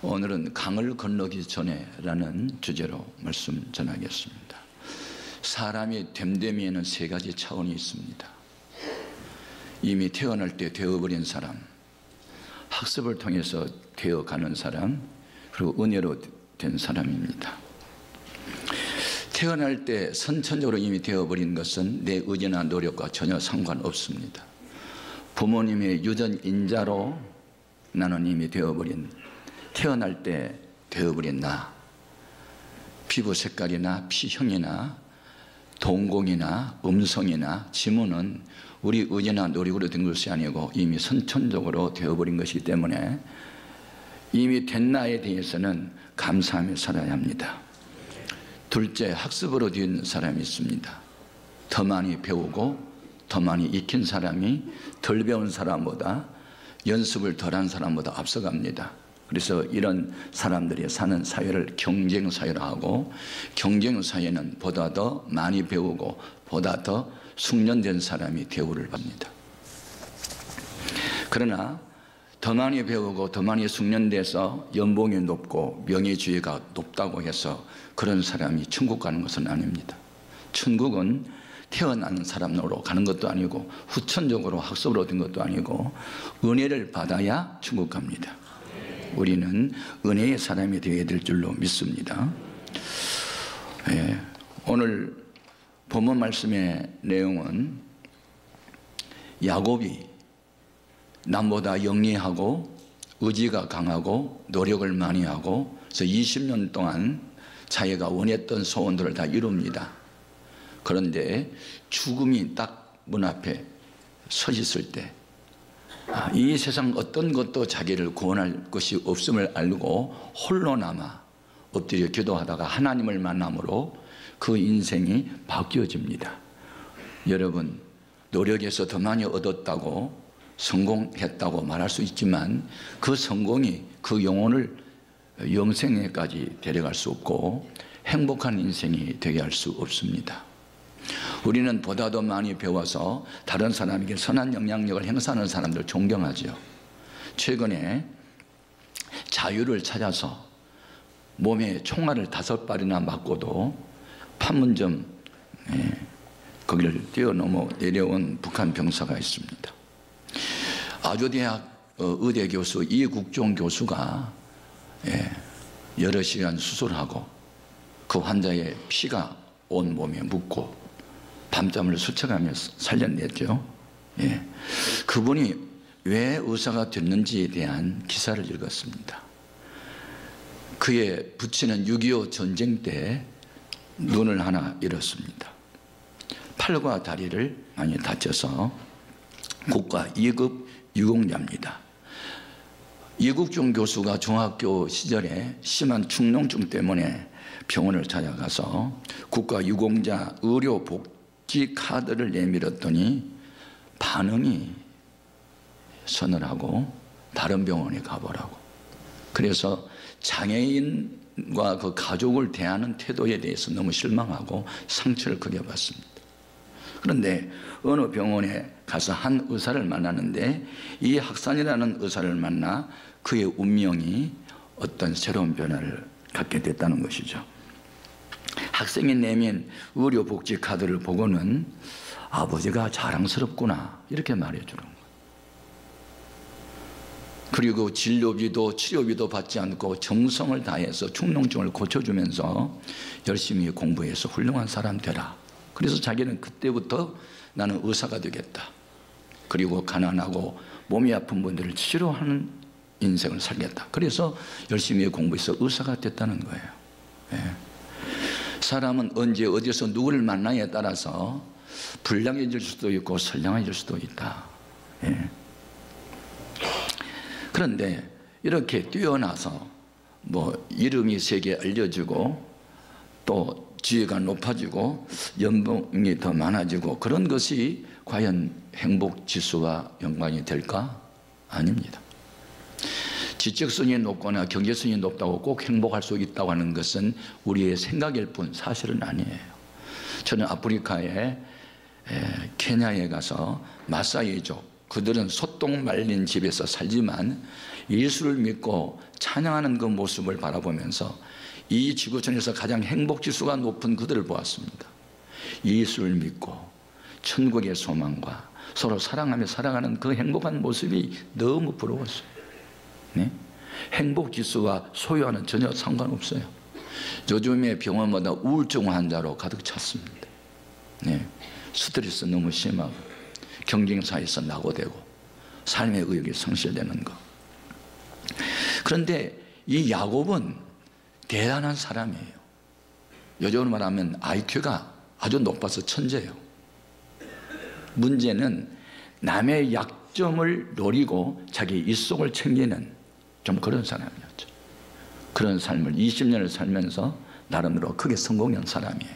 오늘은 강을 건너기 전에 라는 주제로 말씀 전하겠습니다. 사람이 됨됨이에는 세 가지 차원이 있습니다. 이미 태어날 때 되어버린 사람, 학습을 통해서 되어가는 사람, 그리고 은혜로 된 사람입니다. 태어날 때 선천적으로 이미 되어버린 것은 내 의지나 노력과 전혀 상관없습니다. 부모님의 유전 인자로 나는 이미 되어버린, 태어날 때 되어버린 나, 피부 색깔이나 피형이나 동공이나 음성이나 지문은 우리 의지나 노력으로 된 것이 아니고 이미 선천적으로 되어버린 것이기 때문에 이미 된 나에 대해서는 감사하며 살아야 합니다. 둘째, 학습으로 된 사람이 있습니다. 더 많이 배우고 더 많이 익힌 사람이 덜 배운 사람보다, 연습을 덜한 사람보다 앞서갑니다. 그래서 이런 사람들이 사는 사회를 경쟁사회로 하고, 경쟁사회는 보다 더 많이 배우고 보다 더 숙련된 사람이 대우를 받습니다. 그러나 더 많이 배우고 더 많이 숙련돼서 연봉이 높고 명예주의가 높다고 해서 그런 사람이 천국 가는 것은 아닙니다. 천국은 태어나는 사람으로 가는 것도 아니고 후천적으로 학습으로 얻은 것도 아니고 은혜를 받아야 천국 갑니다. 우리는 은혜의 사람이 되어야 될 줄로 믿습니다. 오늘 본문 말씀의 내용은 야곱이 남보다 영리하고 의지가 강하고 노력을 많이 하고 그래서 20년 동안 자기가 원했던 소원들을 다 이룹니다. 그런데 죽음이 딱 문 앞에 서 있을 때 이 세상 어떤 것도 자기를 구원할 것이 없음을 알고 홀로 남아 엎드려 기도하다가 하나님을 만남으로 그 인생이 바뀌어집니다. 여러분, 노력에서 더 많이 얻었다고 성공했다고 말할 수 있지만 그 성공이 그 영혼을 영생에까지 데려갈 수 없고 행복한 인생이 되게 할 수 없습니다. 우리는 보다 더 많이 배워서 다른 사람에게 선한 영향력을 행사하는 사람들 존경하죠. 최근에 자유를 찾아서 몸에 총알을 5발이나 맞고도 판문점 거기를 뛰어넘어 내려온 북한 병사가 있습니다. 아주대학 의대 교수 이국종 교수가 여러 시간 수술하고 그 환자의 피가 온 몸에 묻고 밤잠을 스쳐가며 살려냈죠. 그분이 왜 의사가 됐는지에 대한 기사를 읽었습니다. 그의 부친은 6.25 전쟁 때 눈을 하나 잃었습니다. 팔과 다리를 많이 다쳐서 국가 2급 유공자입니다. 이국종 교수가 중학교 시절에 심한 축농증 때문에 병원을 찾아가서 국가 유공자 의료복지 카드를 내밀었더니 반응이 서늘하고 다른 병원에 가보라고. 그래서 장애인과 그 가족을 대하는 태도에 대해서 너무 실망하고 상처를 크게 받습니다. 그런데 어느 병원에 가서 한 의사를 만나는데 이 학산이라는 의사를 만나 그의 운명이 어떤 새로운 변화를 갖게 됐다는 것이죠. 학생이 내민 의료복지 카드를 보고는 아버지가 자랑스럽구나 이렇게 말해주는 거예요. 그리고 진료비도 치료비도 받지 않고 정성을 다해서 축농증을 고쳐주면서 열심히 공부해서 훌륭한 사람 되라. 그래서 자기는 그때부터 나는 의사가 되겠다. 그리고 가난하고 몸이 아픈 분들을 치료하는 인생을 살겠다. 그래서 열심히 공부해서 의사가 됐다는 거예요. 사람은 언제 어디서 누구를 만나냐에 따라서 불량해질 수도 있고 선량해질 수도 있다. 그런데 이렇게 뛰어나서 이름이 세계에 알려지고 또 지위가 높아지고 연봉이 더 많아지고 그런 것이 과연 행복 지수와 연관이 될까? 아닙니다. 지적성이 높거나 경제성이 높다고 꼭 행복할 수 있다고 하는 것은 우리의 생각일 뿐 사실은 아니에요. 저는 아프리카의 케냐에 가서 마사이족 그들은 소똥 말린 집에서 살지만 예수를 믿고 찬양하는 그 모습을 바라보면서 이 지구촌에서 가장 행복지수가 높은 그들을 보았습니다. 예수를 믿고 천국의 소망과 서로 사랑하며 살아가는 그 행복한 모습이 너무 부러웠어요. 네? 행복지수와 소유와는 전혀 상관없어요. 요즘에 병원마다 우울증 환자로 가득 찼습니다. 네. 스트레스 너무 심하고 경쟁사에서 낙오되고 삶의 의욕이 상실되는 것. 그런데 이 야곱은 대단한 사람이에요. 요즘으로 말하면 IQ가 아주 높아서 천재예요. 문제는 남의 약점을 노리고 자기 입속을 챙기는 좀 그런 사람이었죠. 그런 삶을 20년을 살면서 나름대로 크게 성공한 사람이에요.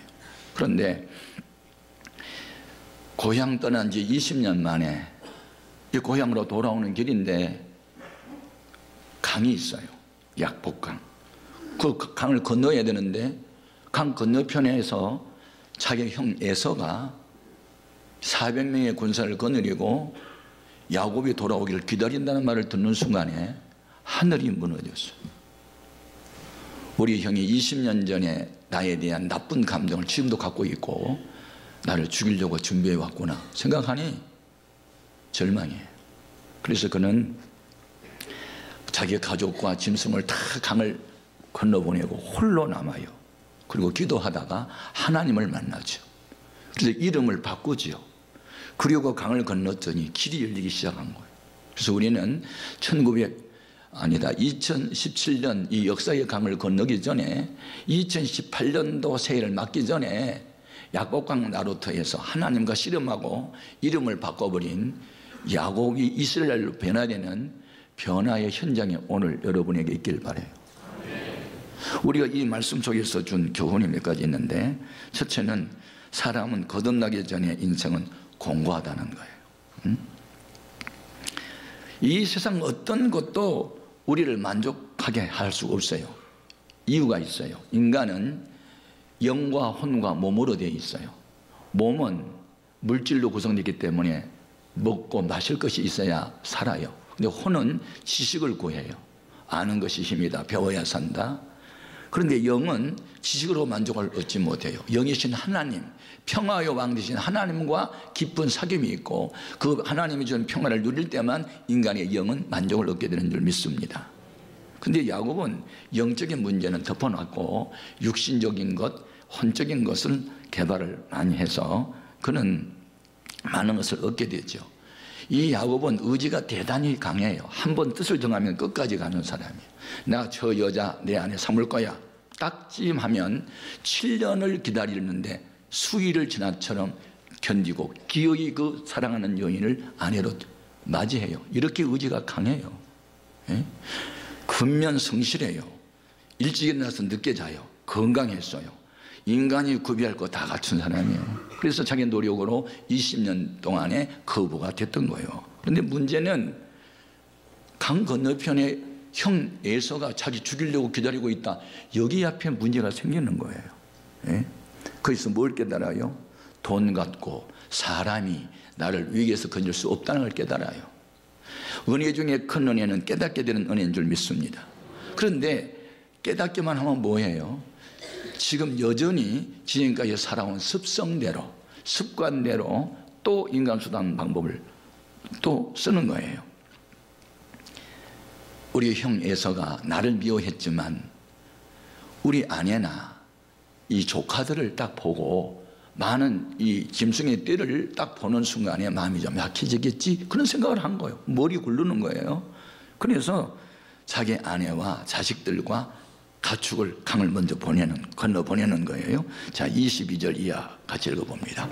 그런데 고향 떠난 지 20년 만에 이 고향으로 돌아오는 길인데 강이 있어요. 약복강. 그 강을 건너야 되는데 강 건너편에서 자기 형 에서가 400명의 군사를 거느리고 야곱이 돌아오기를 기다린다는 말을 듣는 순간에 하늘이 무너졌어요. 우리 형이 20년 전에 나에 대한 나쁜 감정을 지금도 갖고 있고 나를 죽이려고 준비해 왔구나 생각하니 절망이에요. 그래서 그는 자기 가족과 짐승을 다 강을 건너보내고 홀로 남아요. 그리고 기도하다가 하나님을 만나죠. 그래서 이름을 바꾸죠. 그리고 강을 건넜더니 길이 열리기 시작한 거예요. 그래서 우리는 2017년 이 역사의 강을 건너기 전에 2018년도 새해를 맞기 전에 약복강 나루터에서 하나님과 씨름하고 이름을 바꿔버린 야곱이 이스라엘로 변화되는 변화의 현장에 오늘 여러분에게 있길 바라요. 우리가 이 말씀 속에서 준 교훈이 몇 가지 있는데, 첫째는 사람은 거듭나기 전에 인생은 공고하다는 거예요. 이 세상 어떤 것도 우리를 만족하게 할 수 없어요. 이유가 있어요. 인간은 영과 혼과 몸으로 되어 있어요. 몸은 물질로 구성되기 때문에 먹고 마실 것이 있어야 살아요. 근데 혼은 지식을 구해요. 아는 것이 힘이다. 배워야 산다. 그런데 영은 지식으로 만족을 얻지 못해요. 영이신 하나님, 평화의 왕 되신 하나님과 깊은 사귐이 있고 그 하나님이 주는 평화를 누릴 때만 인간의 영은 만족을 얻게 되는 줄 믿습니다. 근데 야곱은 영적인 문제는 덮어놨고 육신적인 것, 혼적인 것을 개발을 많이 해서 그는 많은 것을 얻게 되죠. 이 야곱은 의지가 대단히 강해요. 한번 뜻을 정하면 끝까지 가는 사람이에요. 내가 저 여자 내 안에 삼을 거야. 딱찜하면 7년을 기다리는데 수일을 지나처럼 견디고 기어이 그 사랑하는 여인을 아내로 맞이해요. 이렇게 의지가 강해요. 예? 근면 성실해요. 일찍 일어나서 늦게 자요. 건강했어요. 인간이 구비할 거 다 갖춘 사람이에요. 그래서 자기 노력으로 20년 동안에 거부가 됐던 거예요. 그런데 문제는 강 건너편에 형 에서가 자기 죽이려고 기다리고 있다. 여기 앞에 문제가 생기는 거예요. 예? 거기서 뭘 깨달아요? 돈 갖고 사람이 나를 위기에서 건질 수 없다는 걸 깨달아요. 은혜 중에 큰 은혜는 깨닫게 되는 은혜인 줄 믿습니다. 그런데 깨닫기만 하면 뭐예요? 지금 여전히 지금까지 살아온 습성대로, 습관대로 또 인간수단 방법을 또 쓰는 거예요. 우리 형 에서가 나를 미워했지만 우리 아내나 이 조카들을 딱 보고 많은 이 짐승의 떼를 딱 보는 순간에 마음이 좀 약해지겠지 그런 생각을 한 거예요. 머리 굴르는 거예요. 그래서 자기 아내와 자식들과 가축을 강을 먼저 건너 보내는 거예요. 자, 22절 이하 같이 읽어봅니다.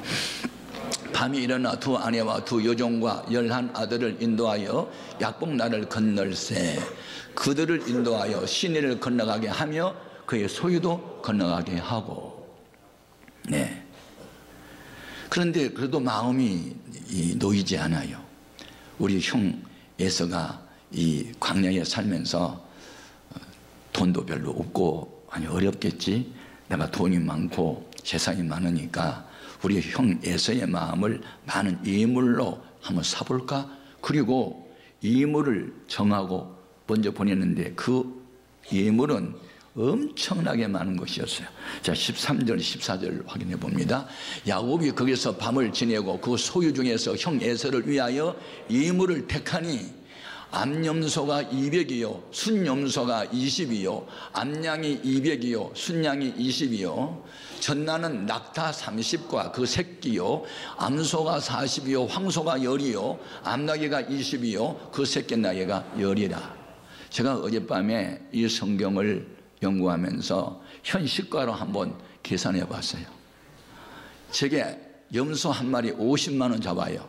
밤이 일어나 두 아내와 두 여종과 11 아들을 인도하여 약복나를 건널세. 그들을 인도하여 시내를 건너가게 하며 그의 소유도 건너가게 하고. 네. 그런데 그래도 마음이 놓이지 않아요. 우리 형 에서가 이 광야에 살면서 돈도 별로 없고 아니 어렵겠지. 내가 돈이 많고 재산이 많으니까 우리 형 에서의 마음을 많은 예물로 한번 사볼까? 그리고 예물을 정하고 먼저 보냈는데 그 예물은 엄청나게 많은 것이었어요. 자, 13절 14절 확인해 봅니다. 야곱이 거기서 밤을 지내고 그 소유 중에서 형 에서를 위하여 예물을 택하니 암염소가 200이요 순염소가 20이요 암양이 200이요 순양이 20이요 전나는 낙타 30과 그 새끼요 암소가 40이요 황소가 10이요 암나귀가 20이요 그 새끼 나귀가 10이라. 제가 어젯밤에 이 성경을 연구하면서 현시가로 한번 계산해 봤어요. 저게 염소 한 마리 50만 원 잡아요.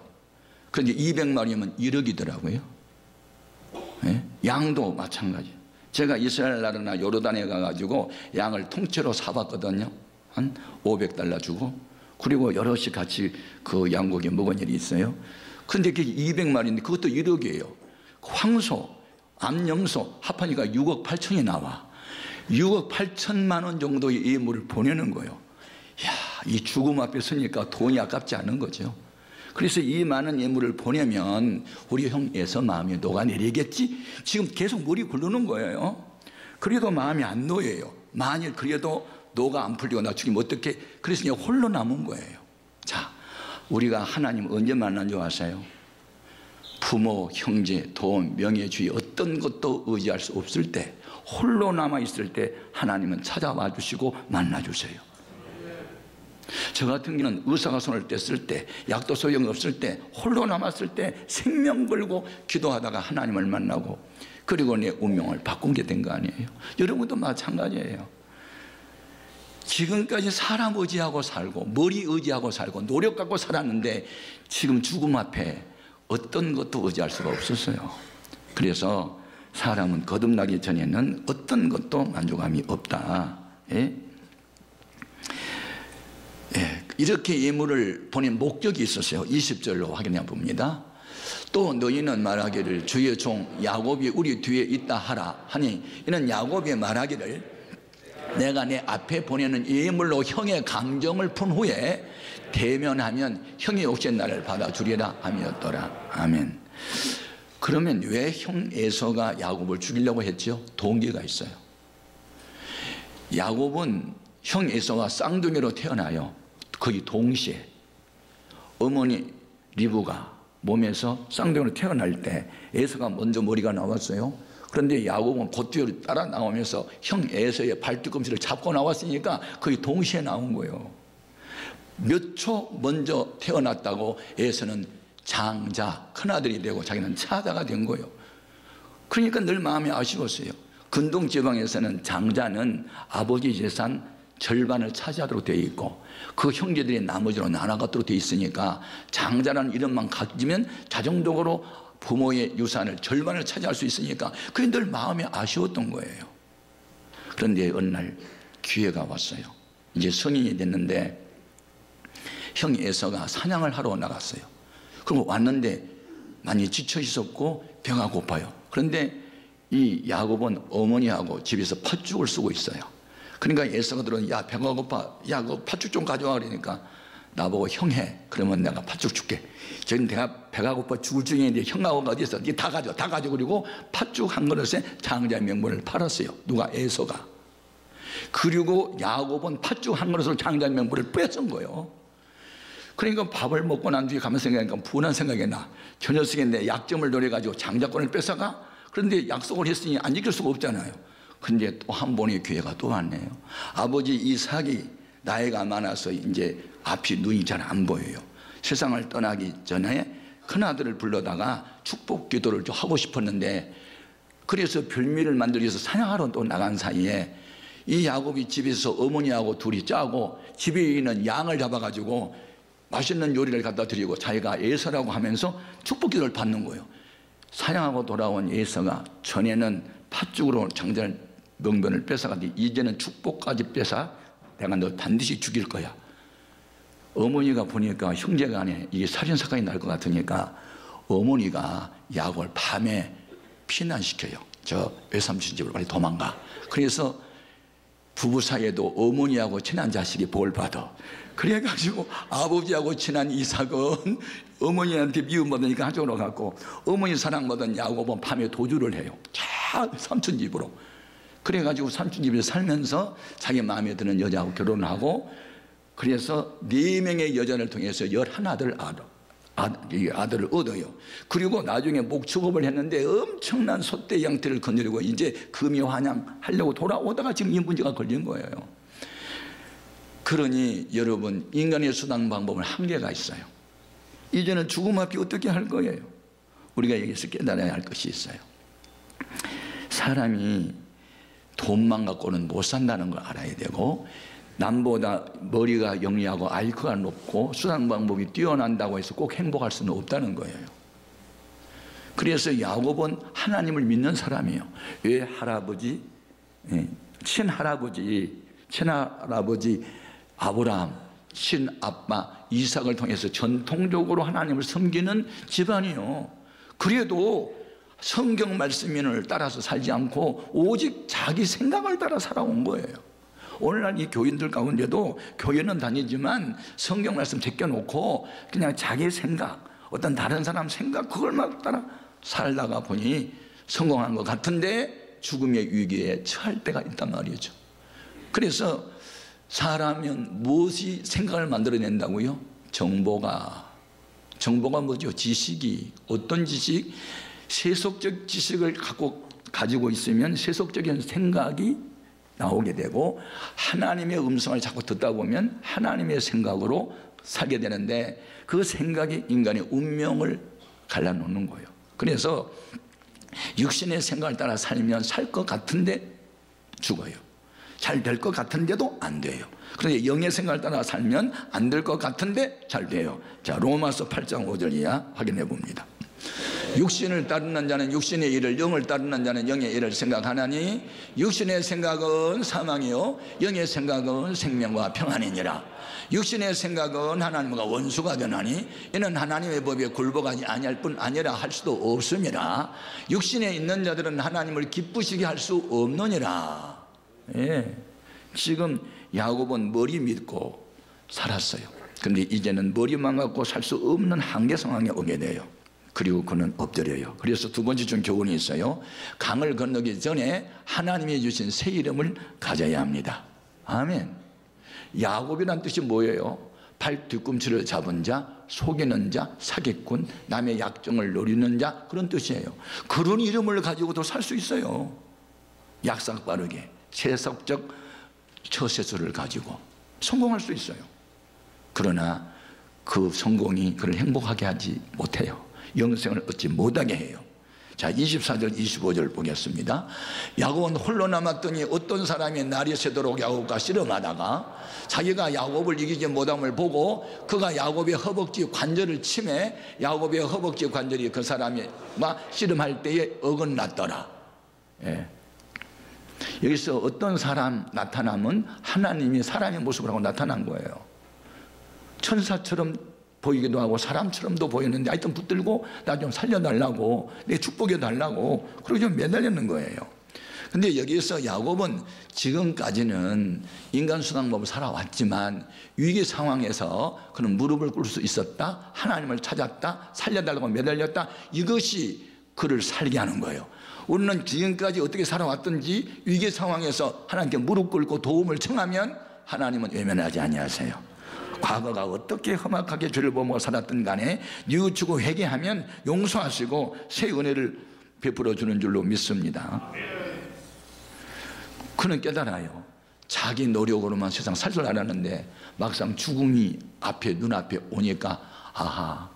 그런데 200마리면 1억이더라고요. 네? 양도 마찬가지. 제가 이스라엘 나라나 요르단에 가가지고 양을 통째로 사봤거든요. 한 $500 주고. 그리고 여럿이 같이 그 양고기 먹은 일이 있어요. 근데 그게 200마리인데 그것도 1억이에요. 황소, 암염소 합하니까 6억 8천이 나와. 6억 8천만 원 정도의 예물을 보내는 거예요. 이야, 이 죽음 앞에 서니까 돈이 아깝지 않은 거죠. 그래서 이 많은 예물을 보내면 우리 형 에서 마음이 녹아내리겠지. 지금 계속 물이 굴르는 거예요. 그래도 마음이 안 놓여요. 만일 그래도 노가 안 풀리고 나 죽이면 어떻게. 그래서 그냥 홀로 남은 거예요. 자, 우리가 하나님 언제 만난 줄 아세요? 부모, 형제, 돈, 명예, 주의 어떤 것도 의지할 수 없을 때, 홀로 남아있을 때 하나님은 찾아와 주시고 만나 주세요. 저 같은 경우는 의사가 손을 뗐을 때, 약도 소용없을 때, 홀로 남았을 때 생명 걸고 기도하다가 하나님을 만나고 그리고 내 운명을 바꾼 게 된 거 아니에요? 여러분도 마찬가지예요. 지금까지 사람 의지하고 살고 머리 의지하고 살고 노력 갖고 살았는데 지금 죽음 앞에 어떤 것도 의지할 수가 없었어요. 그래서 사람은 거듭나기 전에는 어떤 것도 만족함이 없다. 예? 예, 이렇게 예물을 보낸 목적이 있었어요. 20절로 확인해 봅니다. 또 너희는 말하기를 주의 종 야곱이 우리 뒤에 있다 하라 하니 이는 야곱이 말하기를 내가 내 앞에 보내는 예물로 형의 감정을 푼 후에 대면하면 형이 혹시 나를 받아주리라 함이었더라. 아멘. 그러면 왜 형 에서가 야곱을 죽이려고 했죠? 동기가 있어요. 야곱은 형 에서가 쌍둥이로 태어나요. 거의 동시에. 어머니 리브가 몸에서 쌍둥이로 태어날 때 에서가 먼저 머리가 나왔어요. 그런데 야곱은 그 뒤로 따라 나오면서 형 에서의 발뒤꿈치를 잡고 나왔으니까 거의 동시에 나온 거예요. 몇 초 먼저 태어났다고 에서는 장자, 큰아들이 되고 자기는 차자가 된 거예요. 그러니까 늘 마음이 아쉬웠어요. 근동 지방에서는 장자는 아버지 재산 절반을 차지하도록 되어 있고 그 형제들이 나머지로 나눠가도록 되어 있으니까 장자라는 이름만 가지면 자동적으로 부모의 유산을 절반을 차지할 수 있으니까 그게 늘 마음이 아쉬웠던 거예요. 그런데 어느 날 기회가 왔어요. 이제 성인이 됐는데 형 에서가 사냥을 하러 나갔어요. 그리고 왔는데 많이 지쳐 있었고 배가 고파요. 그런데 이 야곱은 어머니하고 집에서 팥죽을 쓰고 있어요. 그러니까 에서가 들어오니 야 배가 고파, 야 그 팥죽 좀 가져와. 그러니까 나보고 형 해. 그러면 내가 팥죽 줄게. 저는 내가 배가 고파 죽을 중인데 형하고 어디 있어? 다 가져, 다 가져. 그리고 팥죽 한 그릇에 장자의 명분을 팔았어요. 누가? 에서가. 그리고 야곱은 팥죽 한 그릇으로 장자의 명분을 뺏은 거예요. 그러니까 밥을 먹고 난 뒤에 가면 생각하니까 분한 생각이 나. 저 녀석이 내 약점을 노려가지고 장자권을 뺏어가? 그런데 약속을 했으니 안 지킬 수가 없잖아요. 근데 또 한 번의 기회가 또 왔네요. 아버지 이삭이 나이가 많아서 이제 앞이 눈이 잘 안 보여요. 세상을 떠나기 전에 큰아들을 불러다가 축복 기도를 좀 하고 싶었는데 그래서 별미를 만들기 위해서 사냥하러 또 나간 사이에 이 야곱이 집에서 어머니하고 둘이 짜고 집에 있는 양을 잡아가지고 맛있는 요리를 갖다 드리고 자기가 에서라고 하면서 축복 기도를 받는 거예요. 사냥하고 돌아온 에서가 전에는 팥죽으로 장자의 명분을 뺏어가지고 이제는 축복까지 뺏어 내가 너 반드시 죽일 거야. 어머니가 보니까 형제가 안에 이게 살인사건이 날 것 같으니까 어머니가 야곱을 밤에 피난시켜요. 저 외삼촌 집으로 빨리 도망가. 그래서 부부 사이에도 어머니하고 친한 자식이 복을 받아. 그래가지고 아버지하고 친한 이삭은 어머니한테 미움받으니까 한쪽으로 갔고, 어머니 사랑받은 야곱은 밤에 도주를 해요. 자, 삼촌 집으로. 그래가지고 삼촌 집에서 살면서 자기 마음에 드는 여자하고 결혼을 하고, 그래서 4명의 여자를 통해서 11아들을 얻어요. 그리고 나중에 목축업을 했는데 엄청난 소떼 양떼를 거느리고 이제 금이환양하려고 돌아오다가 지금 이 문제가 걸린 거예요. 그러니 여러분, 인간의 수단 방법은 한계가 있어요. 이제는 죽음 앞에 어떻게 할 거예요? 우리가 여기서 깨달아야 할 것이 있어요. 사람이 돈만 갖고는 못 산다는 걸 알아야 되고, 남보다 머리가 영리하고 IQ가 높고 수단 방법이 뛰어난다고 해서 꼭 행복할 수는 없다는 거예요. 그래서 야곱은 하나님을 믿는 사람이에요. 왜 할아버지, 친할아버지 아브라함, 친아빠 이삭을 통해서 전통적으로 하나님을 섬기는 집안이요. 그래도 성경 말씀을 따라서 살지 않고 오직 자기 생각을 따라 살아온 거예요. 오늘날 이 교인들 가운데도 교회는 다니지만 성경 말씀 제껴놓고 그냥 자기 생각, 어떤 다른 사람 생각, 그걸만 따라 살다가 보니 성공한 것 같은데 죽음의 위기에 처할 때가 있단 말이죠. 그래서 사람은 무엇이 생각을 만들어낸다고요? 정보가 뭐죠? 지식이. 어떤 지식? 세속적 지식을 가지고 있으면 세속적인 생각이 나오게 되고, 하나님의 음성을 자꾸 듣다 보면 하나님의 생각으로 살게 되는데, 그 생각이 인간의 운명을 갈라놓는 거예요. 그래서 육신의 생각을 따라 살면 살 것 같은데 죽어요. 잘 될 것 같은데도 안 돼요. 그런데 영의 생각을 따라 살면 안 될 것 같은데 잘 돼요. 자, 로마서 8장 5절 이하 확인해 봅니다. 육신을 따르는 자는 육신의 일을, 영을 따르는 자는 영의 일을 생각하나니 육신의 생각은 사망이요 영의 생각은 생명과 평안이니라. 육신의 생각은 하나님과 원수가 되나니 이는 하나님의 법에 굴복하지 아니할 뿐 아니라 할 수도 없음이라. 육신에 있는 자들은 하나님을 기쁘시게 할 수 없느니라. 예. 지금 야곱은 머리 믿고 살았어요. 그런데 이제는 머리만 갖고 살 수 없는 한계 상황에 오게 돼요. 그리고 그는 엎드려요. 그래서 두 번째 좀 교훈이 있어요. 강을 건너기 전에 하나님이 주신 새 이름을 가져야 합니다. 아멘. 야곱이란 뜻이 뭐예요? 발 뒤꿈치를 잡은 자, 속이는 자, 사기꾼, 남의 약점을 노리는 자, 그런 뜻이에요. 그런 이름을 가지고도 살 수 있어요. 약삭 빠르게 세속적 처세술을 가지고 성공할 수 있어요. 그러나 그 성공이 그를 행복하게 하지 못해요. 영생을 얻지 못하게 해요. 자, 24절 25절 보겠습니다. 야곱은 홀로 남았더니 어떤 사람이 날이 새도록 야곱과 씨름하다가 자기가 야곱을 이기지 못함을 보고 그가 야곱의 허벅지 관절을 치매 야곱의 허벅지 관절이 그 사람과 씨름할 때에 어긋났더라. 예. 여기서 어떤 사람 나타남은 하나님이 사람의 모습을 하고 나타난 거예요. 천사처럼 보이기도 하고 사람처럼도 보이는데 하여튼 붙들고 나 좀 살려달라고, 내 축복해달라고 그러고 좀 매달리는 거예요. 근데 여기서 야곱은 지금까지는 인간 수단법을 살아왔지만 위기 상황에서 그는 무릎을 꿇을 수 있었다, 하나님을 찾았다, 살려달라고 매달렸다, 이것이 그를 살게 하는 거예요. 우리는 지금까지 어떻게 살아왔든지 위기 상황에서 하나님께 무릎 꿇고 도움을 청하면 하나님은 외면하지 아니하세요. 과거가 어떻게 험악하게 죄를 범하고 살았든 간에 뉘우치고 회개하면 용서하시고 새 은혜를 베풀어 주는 줄로 믿습니다. 그는 깨달아요. 자기 노력으로만 세상 살 줄 알았는데 막상 죽음이 눈앞에 오니까 아하,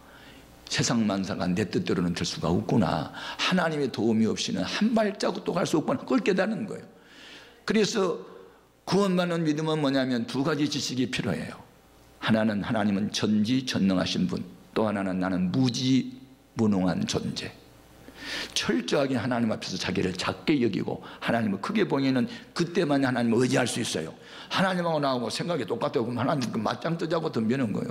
세상 만사가 내 뜻대로는 될 수가 없구나. 하나님의 도움이 없이는 한 발자국도 갈 수 없구나. 그걸 깨닫는 거예요. 그래서 구원받는 믿음은 뭐냐면 두 가지 지식이 필요해요. 하나는 하나님은 전지전능하신 분, 또 하나는 나는 무지무능한 존재. 철저하게 하나님 앞에서 자기를 작게 여기고 하나님을 크게 보이는 그때만 하나님을 의지할 수 있어요. 하나님하고 나하고 생각이 똑같아요. 그럼 하나님 맞짱 뜨자고 덤비는 거예요.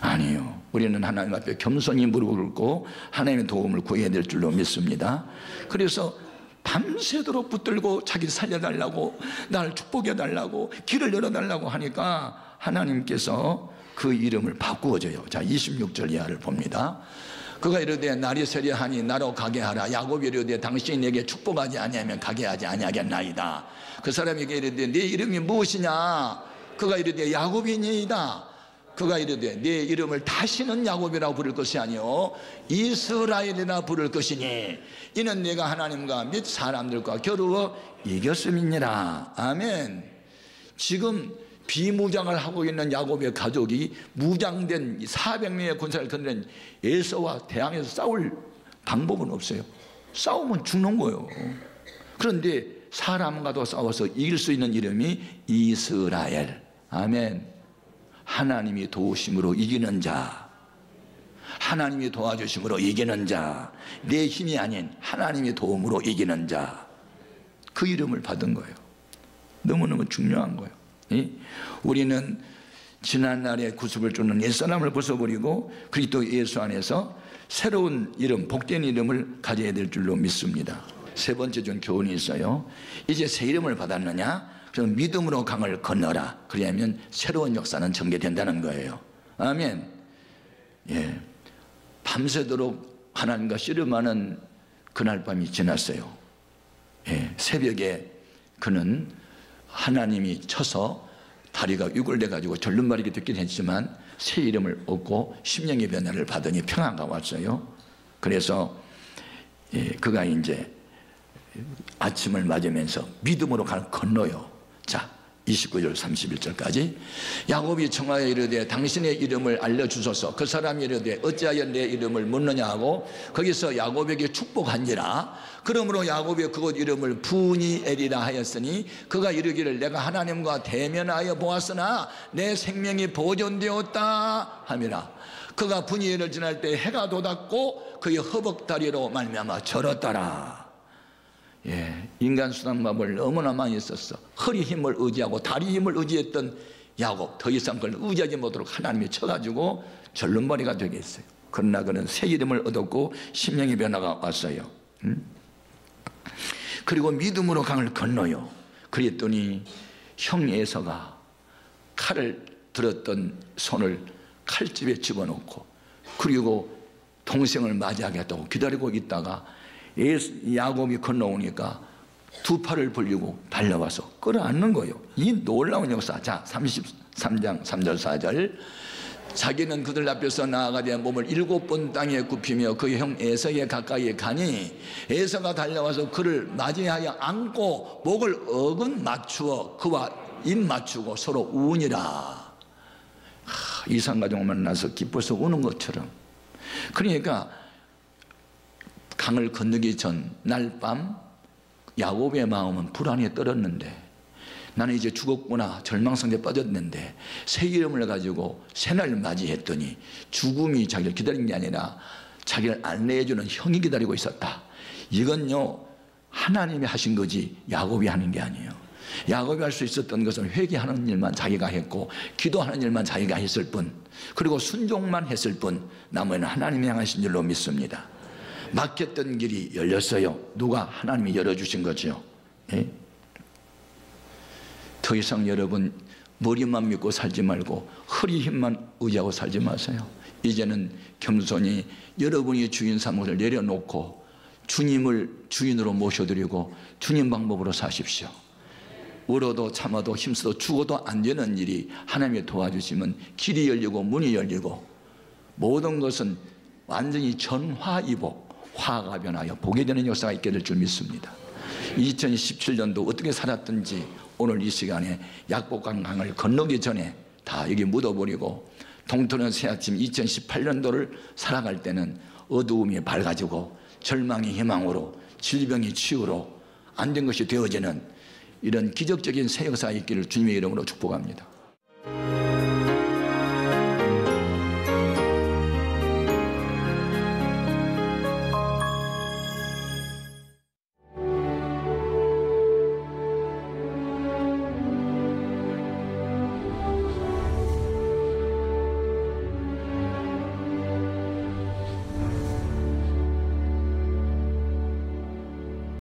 아니요. 우리는 하나님 앞에 겸손히 무릎을 꿇고 하나님의 도움을 구해야 될 줄로 믿습니다. 그래서 밤새도록 붙들고 자기 살려달라고, 나를 축복해달라고, 길을 열어달라고 하니까 하나님께서 그 이름을 바꾸어줘요. 자, 26절 이하를 봅니다. 그가 이르되 날이 세려하니 나로 가게 하라. 야곱이 이르되 당신이 내게 축복하지 아니하면 가게 하지 아니하겠나이다. 그 사람에게 이르되 네 이름이 무엇이냐? 그가 이르되 야곱이니이다. 그가 이르되 네 이름을 다시는 야곱이라고 부를 것이 아니요 이스라엘이라 부를 것이니 이는 내가 하나님과 및 사람들과 겨루어 이겼음이니라. 아멘. 지금 비무장을 하고 있는 야곱의 가족이 무장된 400명의 군사를 건드린 에서와 대항해서 싸울 방법은 없어요. 싸우면 죽는 거예요. 그런데 사람과도 싸워서 이길 수 있는 이름이 이스라엘. 아멘. 하나님이 도우심으로 이기는 자, 하나님이 도와주심으로 이기는 자, 내 힘이 아닌 하나님의 도움으로 이기는 자, 그 이름을 받은 거예요. 너무너무 중요한 거예요. 우리는 지난날의 구습을 쫓는 옛사람을 벗어버리고 그리스도 예수 안에서 새로운 이름, 복된 이름을 가져야 될 줄로 믿습니다. 세 번째 준 교훈이 있어요. 이제 새 이름을 받았느냐? 그럼 믿음으로 강을 건너라. 그래야면 새로운 역사는 전개된다는 거예요. 아멘. 예. 밤새도록 하나님과 씨름하는 그날 밤이 지났어요. 예. 새벽에 그는 하나님이 쳐서 다리가 유골돼 가지고 절름발이게 됐긴 했지만 새 이름을 얻고 심령의 변화를 받으니 평안가 왔어요. 그래서 예, 그가 이제 아침을 맞으면서 믿음으로 강을 건너요. 자, 29절 31절까지 야곱이 청하여 이르되 당신의 이름을 알려주소서. 그 사람이 이르되 어찌하여 내 이름을 묻느냐 하고 거기서 야곱에게 축복한지라. 그러므로 야곱이 그곳 이름을 부니엘이라 하였으니 그가 이르기를 내가 하나님과 대면하여 보았으나 내 생명이 보존되었다 함이라. 그가 부니엘을 지날 때 해가 돋았고 그의 허벅다리로 말미암아 절었더라. 예, 인간 수단마법을 너무나 많이 썼어. 허리 힘을 의지하고 다리 힘을 의지했던 야곱, 더 이상 그걸 의지하지 못하도록 하나님이 쳐가지고 절름머리가 되게 했어요. 그러나 그는 새 이름을 얻었고 심령의 변화가 왔어요. 그리고 믿음으로 강을 건너요. 그랬더니 형 에서가 칼을 들었던 손을 칼집에 집어넣고 그리고 동생을 맞이하겠다고 기다리고 있다가 야곱이 건너오니까 두 팔을 벌리고 달려와서 끌어안는 거예요. 이 놀라운 역사. 자, 33장 3절 4절 자기는 그들 앞에서 나아가되 몸을 7번 땅에 굽히며 그 형 에서에 가까이 가니 에서가 달려와서 그를 맞이하여 안고 목을 어근 맞추어 그와 입 맞추고 서로 우니라. 이상가족을 만나서 기뻐서 우는 것처럼. 그러니까 강을 건너기 전 날밤 야곱의 마음은 불안에 떨었는데 나는 이제 죽었구나 절망성에 빠졌는데 새 이름을 가지고 새날을 맞이했더니 죽음이 자기를 기다린 게 아니라 자기를 안내해주는 형이 기다리고 있었다. 이건요 하나님이 하신 거지 야곱이 하는 게 아니에요. 야곱이 할 수 있었던 것은 회개하는 일만 자기가 했고 기도하는 일만 자기가 했을 뿐, 그리고 순종만 했을 뿐, 나머지는 하나님이 향하신 줄로 믿습니다. 막혔던 길이 열렸어요. 누가? 하나님이 열어주신 거죠. 예? 더 이상 여러분 머리만 믿고 살지 말고 허리 힘만 의지하고 살지 마세요. 이제는 겸손히 여러분이 주인 사무를 내려놓고 주님을 주인으로 모셔드리고 주님 방법으로 사십시오. 울어도 참아도 힘써도 죽어도 안 되는 일이 하나님이 도와주시면 길이 열리고 문이 열리고 모든 것은 완전히 전화이복, 화가 변하여 보게 되는 역사가 있게 될 줄 믿습니다. 2017년도 어떻게 살았든지 오늘 이 시간에 약복강 강을 건너기 전에 다 여기 묻어버리고 동토는 새아침 2018년도를 살아갈 때는 어두움이 밝아지고 절망이 희망으로 질병이 치유로 안 된 것이 되어지는 이런 기적적인 새 역사가 있기를 주님의 이름으로 축복합니다.